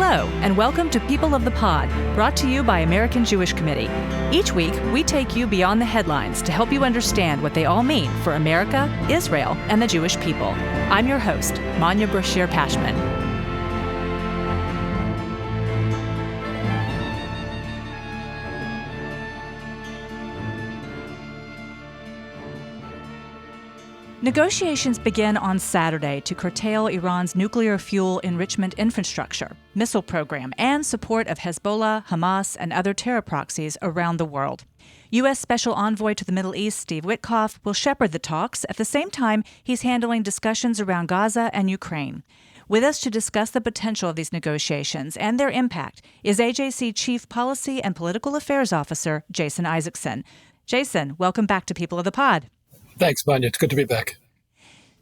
Hello, and welcome to People of the Pod, brought to you by American Jewish Committee. Each week, we take you beyond the headlines to help you understand what they all mean for America, Israel, and the Jewish people. I'm your host, Manya Brashear-Pashman. Negotiations begin on Saturday to curtail Iran's nuclear fuel enrichment infrastructure, missile program, and support of Hezbollah, Hamas, and other terror proxies around the world. U.S. Special Envoy to the Middle East, Steve Witkoff, will shepherd the talks. At the same time, he's handling discussions around Gaza and Ukraine. With us to discuss the potential of these negotiations and their impact is AJC Chief Policy and Political Affairs Officer Jason Isaacson. Jason, welcome back to People of the Pod. Thanks, Manya. It's good to be back.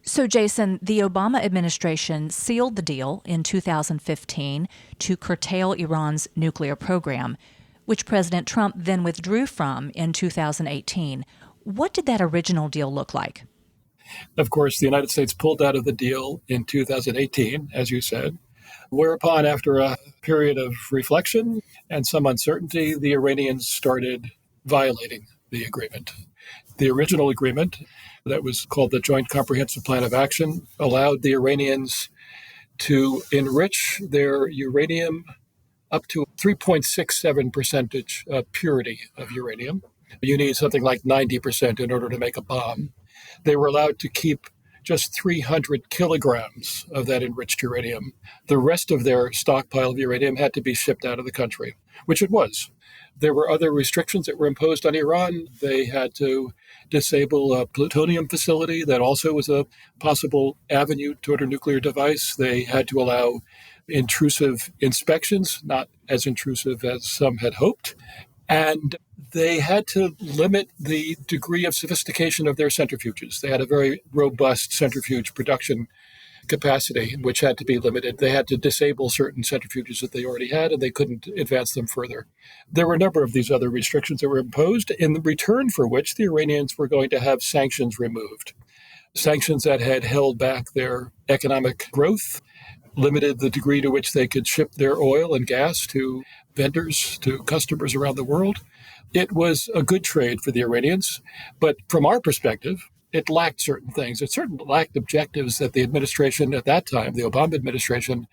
So, Jason, the Obama administration sealed the deal in 2015 to curtail Iran's nuclear program, which President Trump then withdrew from in 2018. What did that original deal look like? Of course, the United States pulled out of the deal in 2018, as you said, whereupon, after a period of reflection and some uncertainty, the Iranians started violating the agreement. The original agreement, that was called the Joint Comprehensive Plan of Action, allowed the Iranians to enrich their uranium up to 3.67% purity of uranium. You need something like 90% in order to make a bomb. They were allowed to keep just 300 kilograms of that enriched uranium. The rest of their stockpile of uranium had to be shipped out of the country, which it was. There were other restrictions that were imposed on Iran. They had to disable a plutonium facility that also was a possible avenue toward a nuclear device. They had to allow intrusive inspections, not as intrusive as some had hoped. And they had to limit the degree of sophistication of their centrifuges. They had a very robust centrifuge production capacity, which had to be limited. They had to disable certain centrifuges that they already had, and they couldn't advance them further. There were a number of these other restrictions that were imposed, in return for which the Iranians were going to have sanctions removed. Sanctions that had held back their economic growth, limited the degree to which they could ship their oil and gas to vendors, to customers around the world. It was a good trade for the Iranians, but from our perspective, it lacked certain things. It certainly lacked objectives that the administration at that time, the Obama administration,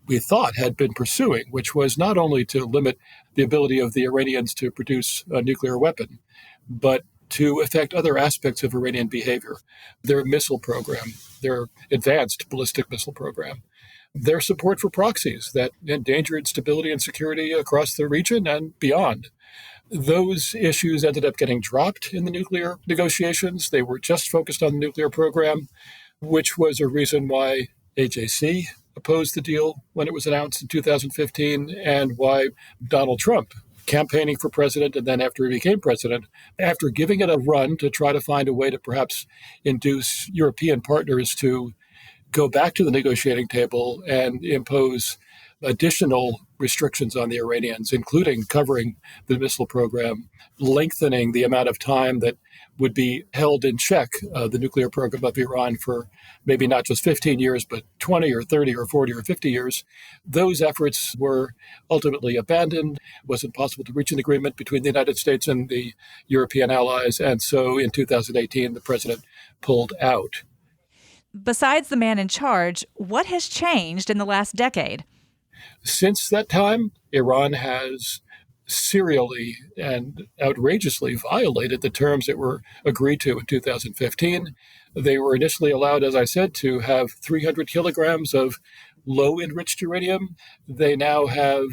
we thought had been pursuing, which was not only to limit the ability of the Iranians to produce a nuclear weapon, but to affect other aspects of Iranian behavior, their missile program, their advanced ballistic missile program, their support for proxies that endangered stability and security across the region and beyond. Those issues ended up getting dropped in the nuclear negotiations. They were just focused on the nuclear program, which was a reason why AJC opposed the deal when it was announced in 2015, and why Donald Trump, campaigning for president and then after he became president, after giving it a run to try to find a way to perhaps induce European partners to go back to the negotiating table and impose additional restrictions on the Iranians, including covering the missile program, lengthening the amount of time that would be held in check the nuclear program of Iran for maybe not just 15 years, but 20 or 30 or 40 or 50 years. Those efforts were ultimately abandoned. It wasn't possible to reach an agreement between the United States and the European allies. And so in 2018, the president pulled out. Besides the man in charge, what has changed in the last decade? Since that time, Iran has serially and outrageously violated the terms that were agreed to in 2015. They were initially allowed, as I said, to have 300 kilograms of low enriched uranium. They now have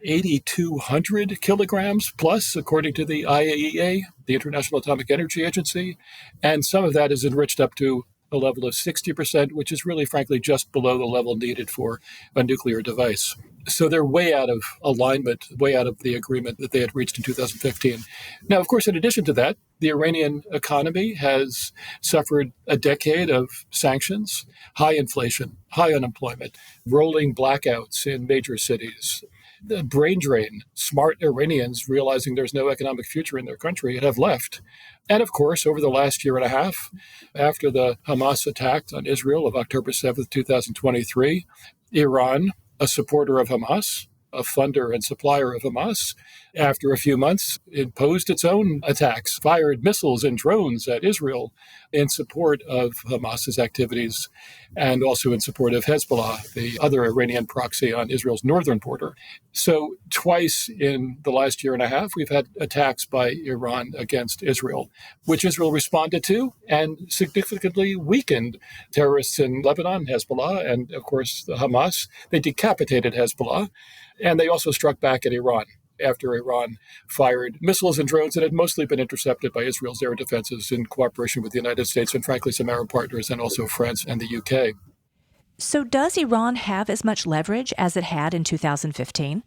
8,200 kilograms plus, according to the IAEA, the International Atomic Energy Agency. And some of that is enriched up to a level of 60%, which is really, frankly, just below the level needed for a nuclear device. So they're way out of alignment, way out of the agreement that they had reached in 2015. Now, of course, in addition to that, the Iranian economy has suffered a decade of sanctions, high inflation, high unemployment, rolling blackouts in major cities, the brain drain. Smart Iranians, realizing there's no economic future in their country, have left. And of course, over the last year and a half, after the Hamas attack on Israel of October 7th, 2023, Iran a supporter of Hamas, a funder and supplier of Hamas. After a few months, it posed its own attacks, fired missiles and drones at Israel in support of Hamas's activities and also in support of Hezbollah, the other Iranian proxy on Israel's northern border. So twice in the last year and a half, we've had attacks by Iran against Israel, which Israel responded to and significantly weakened terrorists in Lebanon, Hezbollah, and of course, Hamas. They decapitated Hezbollah, and they also struck back at Iran after Iran fired missiles and drones that had mostly been intercepted by Israel's air defenses in cooperation with the United States and, frankly, some Arab partners, and also France and the UK. So does Iran have as much leverage as it had in 2015?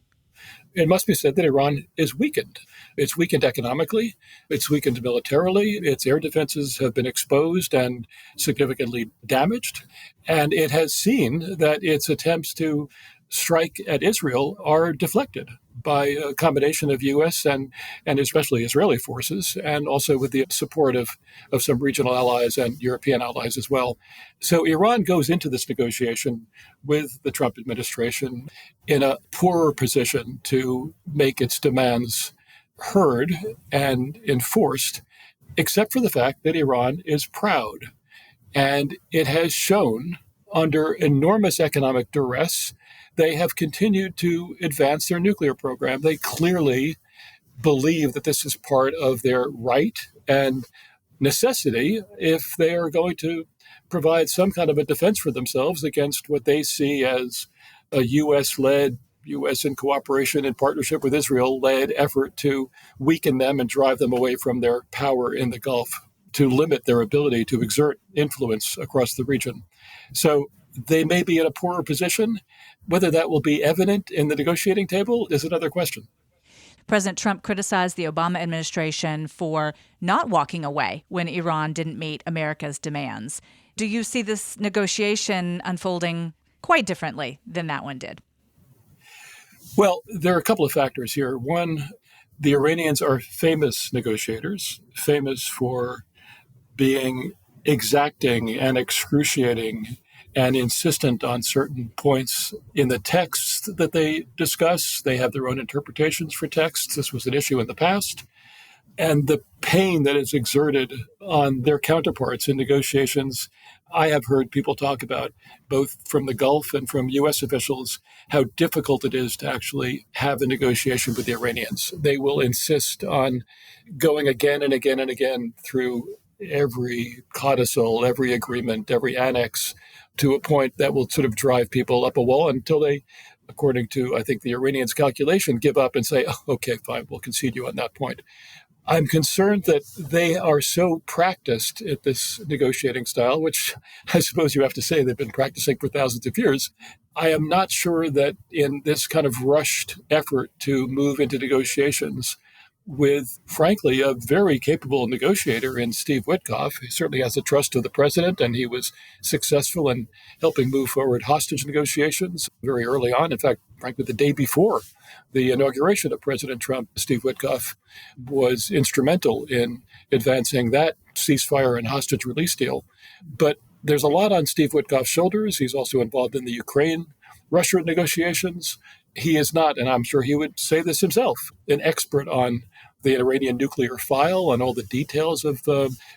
It must be said that Iran is weakened. It's weakened economically. It's weakened militarily. Its air defenses have been exposed and significantly damaged. And it has seen that its attempts to strike at Israel are deflected by a combination of U.S. and especially Israeli forces, and also with the support of some regional allies and European allies as well. So Iran goes into this negotiation with the Trump administration in a poorer position to make its demands heard and enforced, except for the fact that Iran is proud. And it has shown under enormous economic duress, they have continued to advance their nuclear program. They clearly believe that this is part of their right and necessity if they are going to provide some kind of a defense for themselves against what they see as a U.S.-led, U.S. in cooperation and partnership with Israel-led effort to weaken them and drive them away from their power in the Gulf, to limit their ability to exert influence across the region. So they may be in a poorer position. Whether that will be evident in the negotiating table is another question. President Trump criticized the Obama administration for not walking away when Iran didn't meet America's demands. Do you see this negotiation unfolding quite differently than that one did? Well, there are a couple of factors here. One, the Iranians are famous negotiators, famous for being exacting and excruciating and insistent on certain points in the text that they discuss. They have their own interpretations for texts. This was an issue in the past. And the pain that is exerted on their counterparts in negotiations, I have heard people talk about, both from the Gulf and from U.S. officials, how difficult it is to actually have a negotiation with the Iranians. They will insist on going again and again and again through every codicil, every agreement, every annex, to a point that will sort of drive people up a wall until they, according to, I think, the Iranians' calculation, give up and say, oh, okay, fine, we'll concede you on that point. I'm concerned that they are so practiced at this negotiating style, which I suppose you have to say they've been practicing for thousands of years. I am not sure that in this kind of rushed effort to move into negotiations with, frankly, a very capable negotiator in Steve Witkoff. He certainly has the trust of the president, and he was successful in helping move forward hostage negotiations very early on. In fact, frankly, the day before the inauguration of President Trump, Steve Witkoff was instrumental in advancing that ceasefire and hostage release deal. But there's a lot on Steve Witkoff's shoulders. He's also involved in the Ukraine-Russia negotiations. He is not, and I'm sure he would say this himself, an expert on the Iranian nuclear file and all the details of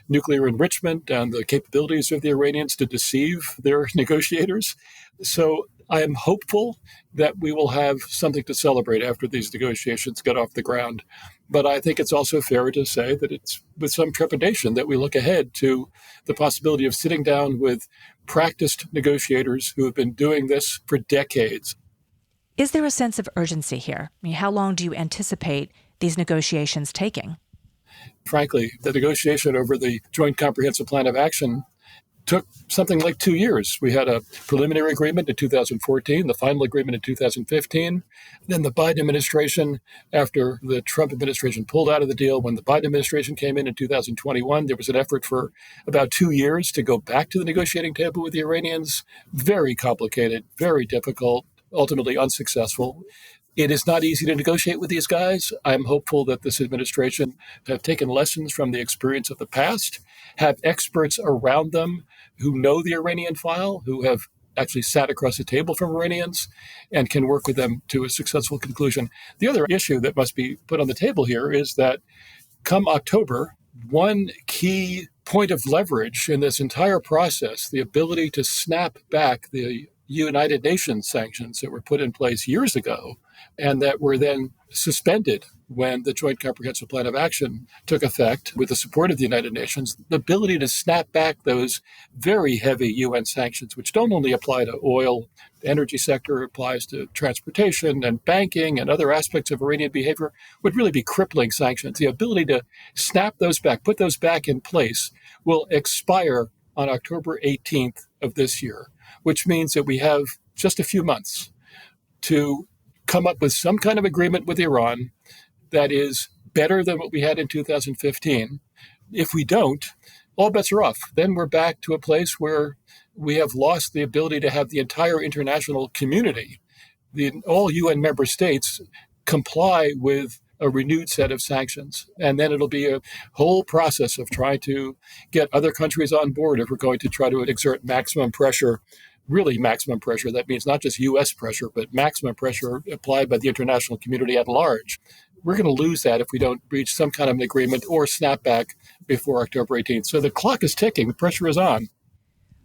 nuclear enrichment and the capabilities of the Iranians to deceive their negotiators. So I am hopeful that we will have something to celebrate after these negotiations get off the ground. But I think it's also fair to say that it's with some trepidation that we look ahead to the possibility of sitting down with practiced negotiators who have been doing this for decades. Is there a sense of urgency here? I mean, how long do you anticipate these negotiations taking? Frankly, the negotiation over the Joint Comprehensive Plan of Action took something like 2 years. We had a preliminary agreement in 2014, the final agreement in 2015. Then the Biden administration, after the Trump administration pulled out of the deal, when the Biden administration came in 2021, there was an effort for about 2 years to go back to the negotiating table with the Iranians. Very complicated, very difficult, ultimately unsuccessful. It is not easy to negotiate with these guys. I'm hopeful that this administration have taken lessons from the experience of the past, have experts around them who know the Iranian file, who have actually sat across the table from Iranians and can work with them to a successful conclusion. The other issue that must be put on the table here is that come October, one key point of leverage in this entire process, the ability to snap back the United Nations sanctions that were put in place years ago and that were then suspended when the Joint Comprehensive Plan of Action took effect with the support of the United Nations, the ability to snap back those very heavy UN sanctions, which don't only apply to oil, the energy sector applies to transportation and banking and other aspects of Iranian behavior, would really be crippling sanctions. The ability to snap those back, put those back in place, will expire on October 18th of this year, which means that we have just a few months to come up with some kind of agreement with Iran that is better than what we had in 2015. If we don't, all bets are off. Then we're back to a place where we have lost the ability to have the entire international community, all UN member states, comply with a renewed set of sanctions. And then it'll be a whole process of trying to get other countries on board if we're going to try to exert maximum pressure. Really maximum pressure. That means not just U.S. pressure, but maximum pressure applied by the international community at large. We're going to lose that if we don't reach some kind of an agreement or snapback before October 18th. So the clock is ticking. The pressure is on.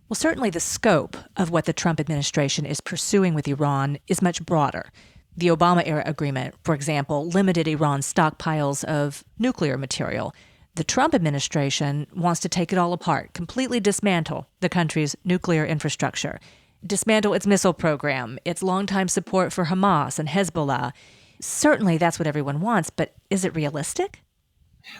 Well, certainly the scope of what the Trump administration is pursuing with Iran is much broader. The Obama-era agreement, for example, limited Iran's stockpiles of nuclear material. The Trump administration wants to take it all apart, completely dismantle the country's nuclear infrastructure, dismantle its missile program, its longtime support for Hamas and Hezbollah. Certainly that's what everyone wants, but is it realistic?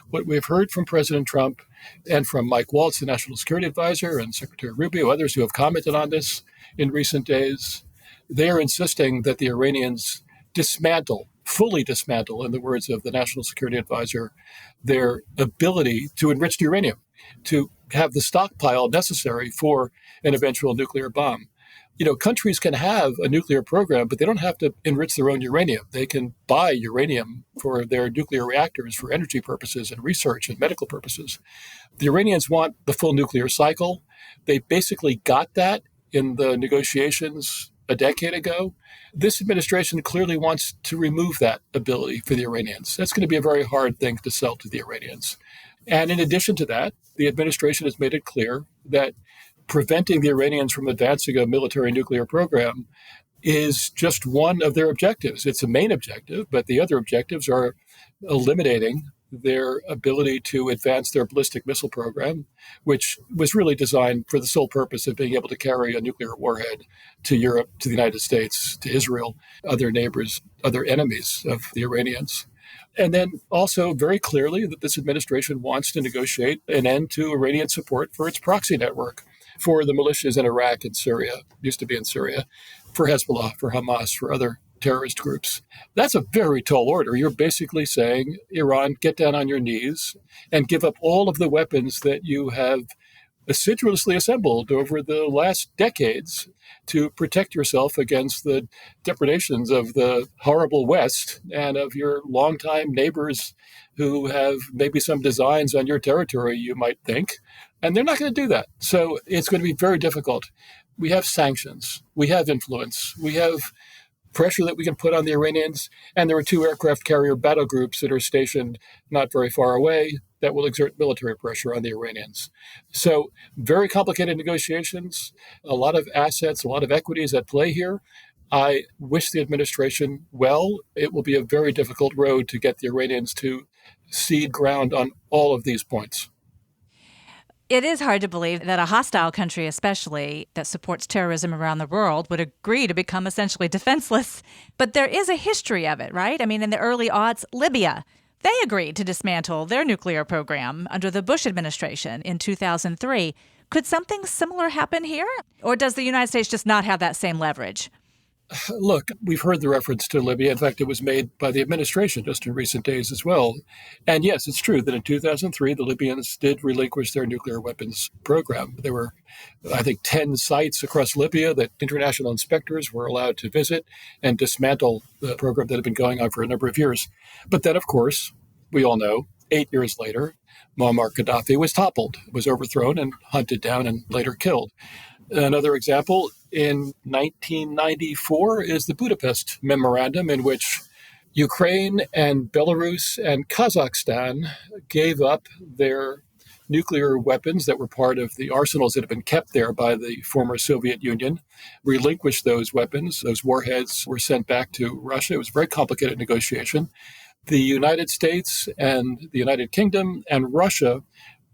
What we've heard from President Trump and from Mike Waltz, the National Security Advisor, and Secretary Rubio, others who have commented on this in recent days, they are insisting that the Iranians fully dismantle, in the words of the National Security Advisor, their ability to enrich the uranium, to have the stockpile necessary for an eventual nuclear bomb. Countries can have a nuclear program, but they don't have to enrich their own uranium. They can buy uranium for their nuclear reactors for energy purposes and research and medical purposes. The Iranians want the full nuclear cycle. They basically got that in the negotiations a decade ago. This administration clearly wants to remove that ability for the Iranians. That's going to be a very hard thing to sell to the Iranians. And in addition to that, the administration has made it clear that preventing the Iranians from advancing a military nuclear program is just one of their objectives. It's a main objective, but the other objectives are eliminating their ability to advance their ballistic missile program, which was really designed for the sole purpose of being able to carry a nuclear warhead to Europe, to the United States, to Israel, other neighbors, other enemies of the Iranians. And then also very clearly that this administration wants to negotiate an end to Iranian support for its proxy network, for the militias in Iraq and Syria, used to be in Syria, for Hezbollah, for Hamas, for other terrorist groups. That's a very tall order. You're basically saying, Iran, get down on your knees and give up all of the weapons that you have assiduously assembled over the last decades to protect yourself against the depredations of the horrible West and of your longtime neighbors who have maybe some designs on your territory, you might think. And they're not going to do that. So it's going to be very difficult. We have sanctions. We have influence. We have pressure that we can put on the Iranians. And there are 2 aircraft carrier battle groups that are stationed not very far away that will exert military pressure on the Iranians. So very complicated negotiations, a lot of assets, a lot of equities at play here. I wish the administration well. It will be a very difficult road to get the Iranians to cede ground on all of these points. It is hard to believe that a hostile country, especially that supports terrorism around the world, would agree to become essentially defenseless. But there is a history of it, right? I mean, in the early aughts, Libya, they agreed to dismantle their nuclear program under the Bush administration in 2003. Could something similar happen here? Or does the United States just not have that same leverage? Look, we've heard the reference to Libya. In fact, it was made by the administration just in recent days as well. And yes, it's true that in 2003, the Libyans did relinquish their nuclear weapons program. There were, I think, 10 sites across Libya that international inspectors were allowed to visit and dismantle the program that had been going on for a number of years. But then, of course, we all know, 8 years later, Muammar Gaddafi was toppled, was overthrown and hunted down and later killed. Another example, in 1994 is the Budapest Memorandum, in which Ukraine and Belarus and Kazakhstan gave up their nuclear weapons that were part of the arsenals that had been kept there by the former Soviet Union, relinquished those weapons. Those warheads were sent back to Russia. It was a very complicated negotiation. The United States and the United Kingdom and Russia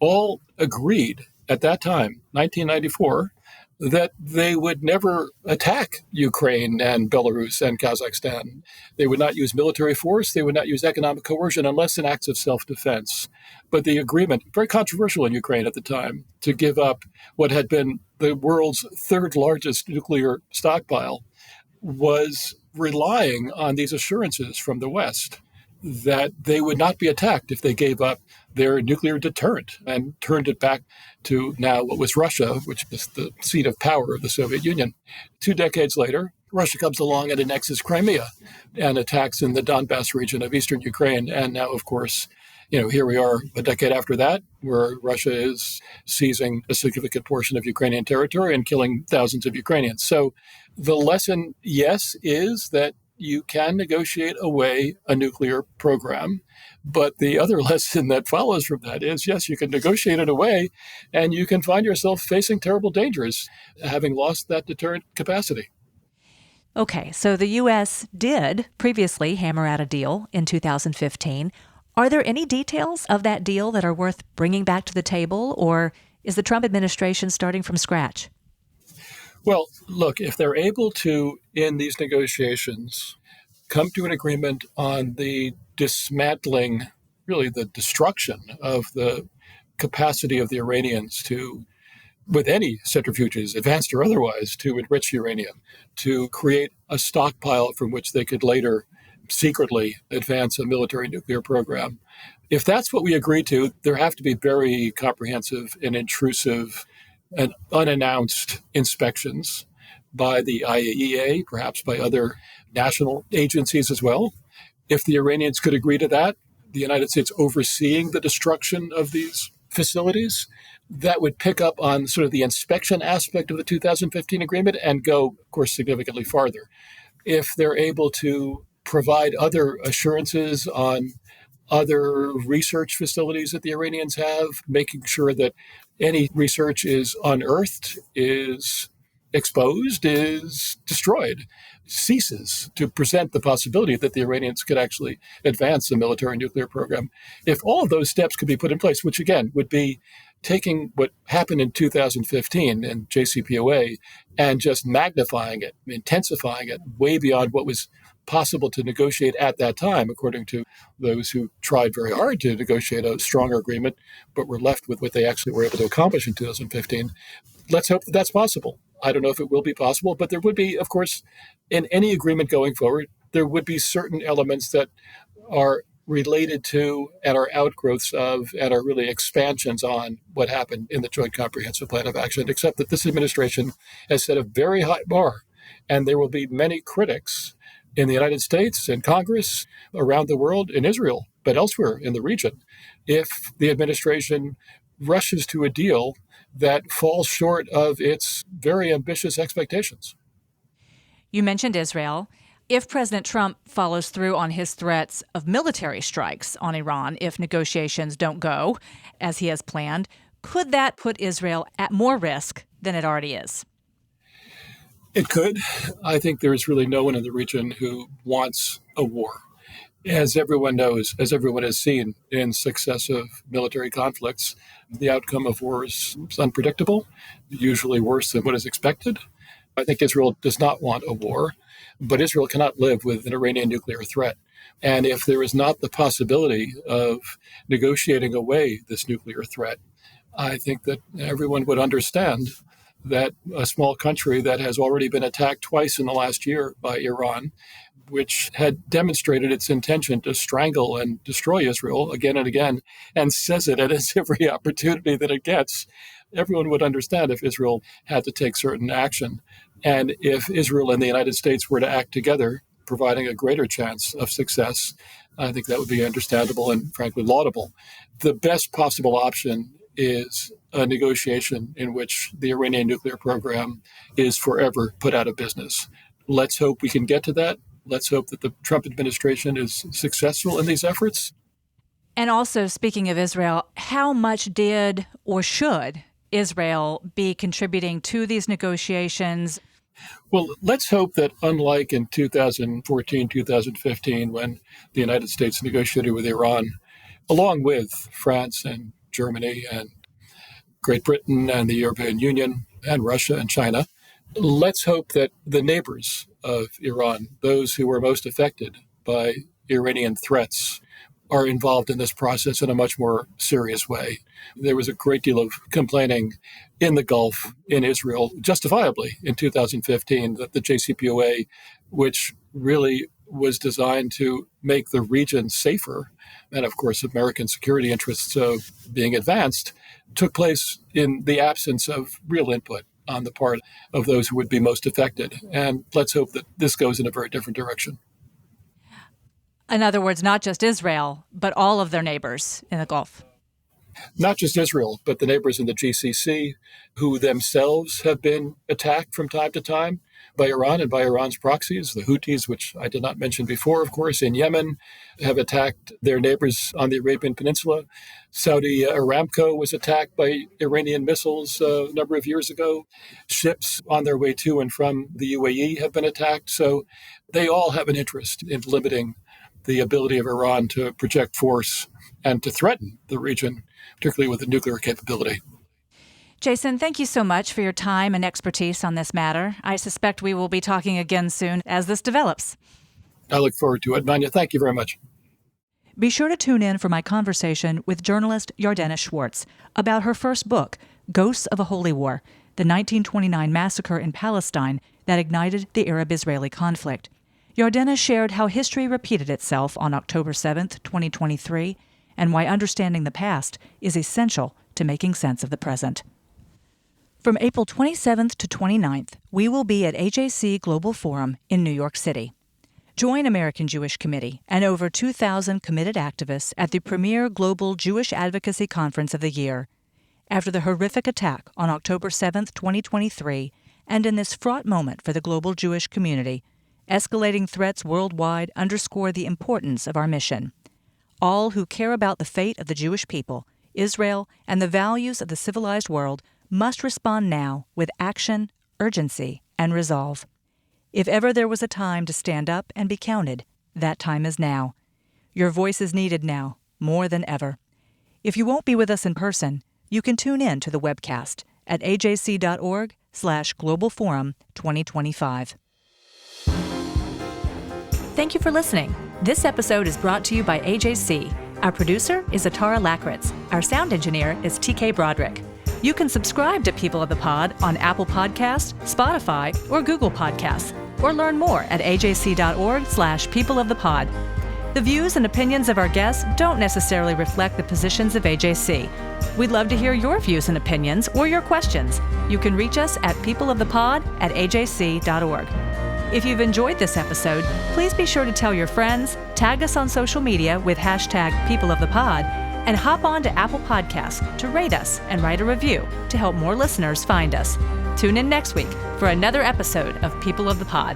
all agreed at that time, 1994, that they would never attack Ukraine and Belarus and Kazakhstan. They would not use military force. They would not use economic coercion unless in acts of self-defense. But the agreement, very controversial in Ukraine at the time, to give up what had been the world's third largest nuclear stockpile, was relying on these assurances from the West that they would not be attacked if they gave up their nuclear deterrent and turned it back to now what was Russia, which was the seat of power of the Soviet Union. 2 decades later, Russia comes along and annexes Crimea and attacks in the Donbass region of eastern Ukraine. And now, of course, here we are a decade after that, where Russia is seizing a significant portion of Ukrainian territory and killing thousands of Ukrainians. So the lesson, yes, is that you can negotiate away a nuclear program. But the other lesson that follows from that is, yes, you can negotiate it away and you can find yourself facing terrible dangers, having lost that deterrent capacity. Okay, so the U.S. did previously hammer out a deal in 2015. Are there any details of that deal that are worth bringing back to the table, or is the Trump administration starting from scratch? Well, look, if they're able to, in these negotiations, come to an agreement on the dismantling, really the destruction of the capacity of the Iranians to, with any centrifuges, advanced or otherwise, to enrich uranium, to create a stockpile from which they could later secretly advance a military nuclear program. If that's what we agree to, there have to be very comprehensive and intrusive and unannounced inspections by the IAEA, perhaps by other national agencies as well. If the Iranians could agree to that, the United States overseeing the destruction of these facilities, that would pick up on sort of the inspection aspect of the 2015 agreement and go, of course, significantly farther. If they're able to provide other assurances on other research facilities that the Iranians have, making sure that any research is unearthed, is exposed, is destroyed, ceases to present the possibility that the Iranians could actually advance a military nuclear program. If all of those steps could be put in place, which again would be taking what happened in 2015 in JCPOA and just magnifying it, intensifying it way beyond what was possible to negotiate at that time, according to those who tried very hard to negotiate a stronger agreement, but were left with what they actually were able to accomplish in 2015. Let's hope that that's possible. I don't know if it will be possible, but there would be, of course, in any agreement going forward, there would be certain elements that are related to and are outgrowths of and are really expansions on what happened in the Joint Comprehensive Plan of Action, except that this administration has set a very high bar, and there will be many critics in the United States, in Congress, around the world, in Israel, but elsewhere in the region, if the administration rushes to a deal that falls short of its very ambitious expectations. You mentioned Israel. If President Trump follows through on his threats of military strikes on Iran if negotiations don't go as he has planned, could that put Israel at more risk than it already is? It could. I think there is really no one in the region who wants a war. As everyone knows, as everyone has seen in successive military conflicts, the outcome of wars is unpredictable, usually worse than what is expected. I think Israel does not want a war, but Israel cannot live with an Iranian nuclear threat. And if there is not the possibility of negotiating away this nuclear threat, I think that everyone would understand that a small country that has already been attacked twice in the last year by Iran, which had demonstrated its intention to strangle and destroy Israel again and again, and says it at every opportunity that it gets, everyone would understand if Israel had to take certain action. And if Israel and the United States were to act together, providing a greater chance of success, I think that would be understandable and frankly laudable. The best possible option is a negotiation in which the Iranian nuclear program is forever put out of business. Let's hope we can get to that. Let's hope that the Trump administration is successful in these efforts. And also, speaking of Israel, how much did or should Israel be contributing to these negotiations? Well, let's hope that unlike in 2014, 2015, when the United States negotiated with Iran, along with France and Germany and Great Britain and the European Union and Russia and China, let's hope that the neighbors of Iran, those who were most affected by Iranian threats, are involved in this process in a much more serious way. There was a great deal of complaining in the Gulf, in Israel, justifiably in 2015, that the JCPOA, which really was designed to make the region safer, and of course American security interests being advanced, took place in the absence of real input on the part of those who would be most affected. And let's hope that this goes in a very different direction. In other words, not just Israel, but all of their neighbors in the Gulf. Not just Israel, but the neighbors in the GCC, who themselves have been attacked from time to time by Iran and by Iran's proxies. The Houthis, which I did not mention before, of course, in Yemen, have attacked their neighbors on the Arabian Peninsula. Saudi Aramco was attacked by Iranian missiles a number of years ago. Ships on their way to and from the UAE have been attacked. So they all have an interest in limiting the ability of Iran to project force and to threaten the region, particularly with the nuclear capability. Jason, thank you so much for your time and expertise on this matter. I suspect we will be talking again soon as this develops. I look forward to it. Manya, thank you very much. Be sure to tune in for my conversation with journalist Yardena Schwartz about her first book, Ghosts of a Holy War, the 1929 massacre in Palestine that ignited the Arab-Israeli conflict. Yardena shared how history repeated itself on October 7th, 2023, and why understanding the past is essential to making sense of the present. From April 27th to 29th, we will be at AJC Global Forum in New York City. Join American Jewish Committee and over 2,000 committed activists at the premier global Jewish advocacy conference of the year. After the horrific attack on October 7th, 2023, and in this fraught moment for the global Jewish community, escalating threats worldwide underscore the importance of our mission. All who care about the fate of the Jewish people, Israel, and the values of the civilized world must respond now with action, urgency, and resolve. If ever there was a time to stand up and be counted, that time is now. Your voice is needed now, more than ever. If you won't be with us in person, you can tune in to the webcast at ajc.org/Global Forum 2025. Thank you for listening. This episode is brought to you by AJC. Our producer is Atara Lakritz. Our sound engineer is TK Broderick. You can subscribe to People of the Pod on Apple Podcasts, Spotify, or Google Podcasts, or learn more at ajc.org/peopleofthepod. The views and opinions of our guests don't necessarily reflect the positions of AJC. We'd love to hear your views and opinions or your questions. You can reach us at peopleofthepod@ajc.org. If you've enjoyed this episode, please be sure to tell your friends, tag us on social media with #PeopleOfThePod, and hop on to Apple Podcasts to rate us and write a review to help more listeners find us. Tune in next week for another episode of People of the Pod.